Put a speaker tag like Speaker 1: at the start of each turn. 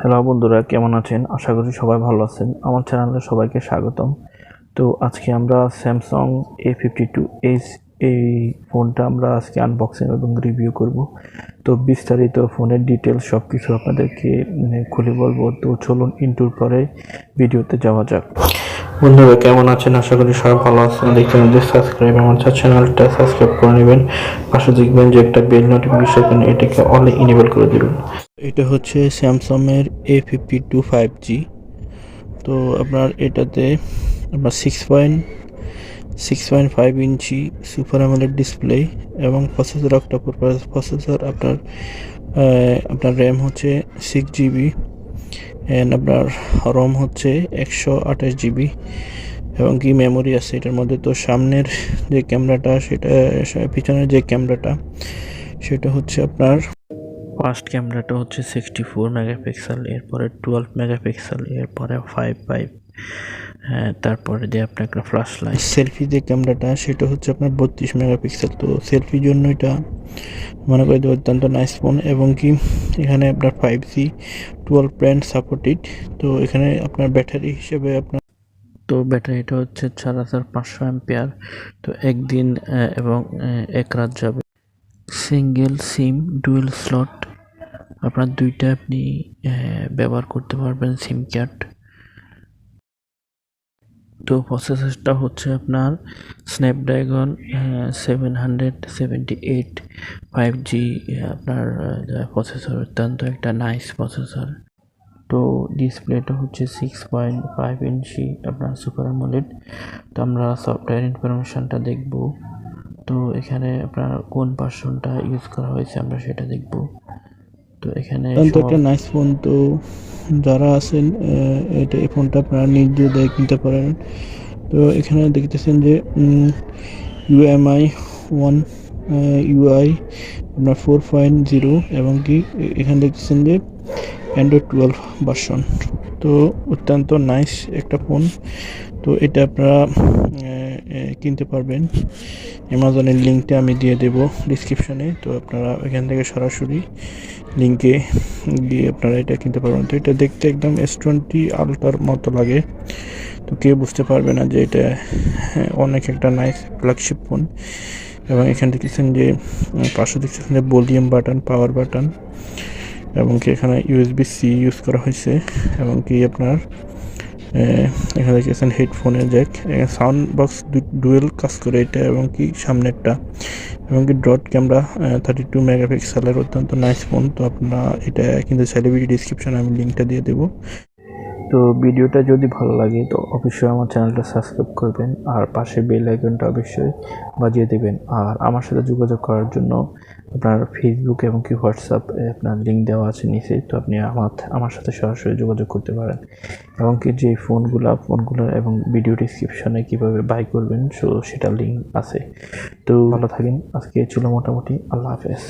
Speaker 1: Hello বন্ধুরা, কেমন আছেন? আশা করি সবাই ভালো আছেন। আমার চ্যানেলে সবাইকে স্বাগতম। তো আজকে আমরা স্যামসাং A52s এই ফোনটা আমরা আজকে আনবক্সিং এবং রিভিউ করব। তো বিস্তারিত ফোনের ডিটেলস সব কিছু আপনাদেরকে খুলে বলবো। তো চলুন ইন্টুর পরে ভিডিওতে যাওয়া যাক। বন্ধুরা কেমন আছেন? আশা করি সবাই ভালো আছেন। দেখতে সাবস্ক্রাইব আমার চ্যানেলটা সাবস্ক্রাইব করে নেবেন। পাশে দেখবেন যে একটা বেল নোটিফিকেশন, এটাকে অল ইনেবল করে দিবেন। এটা হচ্ছে স্যামসাং এর A52 5G। তো আপনার এটাতে আপনার 6.5 ইঞ্চি সুপার অ্যামোলেড ডিসপ্লে এবং প্রসেসর অক্টাকোর প্রসেসর। আপনার র্যাম হচ্ছে 6GB অ্যান্ড আপনার রম হচ্ছে 128GB এবং কি মেমোরি আছে এটার মধ্যে। তো সামনের যে ক্যামেরাটা সেটা, পিছনের যে ক্যামেরাটা সেটা হচ্ছে আপনার ফার্স্ট ক্যামেরাটা হচ্ছে 64 মেগাপিক্সেল, এরপরে 12 মেগাপিক্সেল, এরপরে 5 তারপরে যে আপনার একটা ফ্ল্যাশ লাইট। সেলফি যে ক্যামেরাটা সেটা হচ্ছে আপনার 32 মেগাপিক্সেল। তো সেলফির জন্য এটা মনে করি অত্যন্ত নাইস ফোন এবং কি এখানে আপনার 5G 12 ব্র্যান্ড সাপোর্টেড। তো এখানে আপনার ব্যাটারি হিসেবে ব্যাটারিটা হচ্ছে 4500 অ্যাম্পিয়ার। তো একদিন এবং এক রাত যাবে। সিঙ্গেল সিম ডুয়েল স্লট, আপনার দুইটা আপনি ব্যবহার করতে পারবেন সিম কার্ড। তো প্রসেসরটা হচ্ছে আপনার স্ন্যাপড্রাগন 778 5G আপনার প্রসেসর, অত্যন্ত একটা নাইস প্রসেসর। তো ডিসপ্লেটা হচ্ছে 6.5 ইঞ্চি আপনার সুপার অ্যামোলেড। তো আমরা সফটওয়্যার ইনফরমেশনটা দেখব। তো এখানে আপনার কোন ভার্সনটা ইউজ করা হয়েছে আমরা সেটা দেখব। তো এখানে একটা নাইস ফোন। তো যারা আছেন এই ফোনটা আপনারা নির্দ্বিধায় কিনতে পারেন। তো এখানে দেখতেছেন যে UMI 1 UI আপনার 4.0 এবং কি এখানে দেখতেছেন যে অ্যান্ড্রয়েড 12 ভার্সন। তো অত্যন্ত নাইস একটা ফোন। তো এটা আপনারা কিনতে পারবেন। অ্যামাজনের লিঙ্কটা আমি দিয়ে দেব ডিসক্রিপশনে। তো আপনারা এখান থেকে সরাসরি লিঙ্কে গিয়ে আপনারা এটা কিনতে পারবেন। তো এটা দেখতে একদম S20 আলট্রার মতো লাগে। তো কেউ বুঝতে পারবে না যে এটা অনেক একটা নাইস ফ্ল্যাগশিপ ফোন। এবং এখানে দেখতেছেন যে পাশে দেখতেছেন যে ভলিউম বাটন, পাওয়ার বাটন এবং কি এখানে USB-C ইউজ করা হয়েছে এবং কি আপনার এখানে দেখতেছেন হেডফোনের জ্যাক, সাউন্ড বক্স ডুয়েল কাজ করে এটা এবং কি সামনেরটা এবং কি ডট ক্যামেরা 32 মেগাপিক্সেলের, অত্যন্ত নাইস ফোন। তো আপনারা এটা কিন্তু চাইলে ভিডিও ডিসক্রিপশনে আমি লিঙ্কটা দিয়ে দেবো। তো ভিডিওটা যদি ভালো লাগে তো অবশ্যই আমার চ্যানেলটা সাবস্ক্রাইব করবেন আর পাশে বেল আইকনটা অবশ্যই বাজিয়ে দেবেন। আর আমার সাথে যোগাযোগ করার জন্য আপনার ফেসবুক এবং কি হোয়াটসঅ্যাপ আপনার লিঙ্ক দেওয়া আছে নিচে। তো আপনি আমার সাথে সরাসরি যোগাযোগ করতে পারেন এবং কি যে ফোনগুলো এবং ভিডিও ডিসক্রিপশনে কীভাবে বাই করবেন সেটা লিঙ্ক আছে। তো ভালো থাকেন। আজকে ছিল মোটামুটি। আল্লাহ হাফেজ।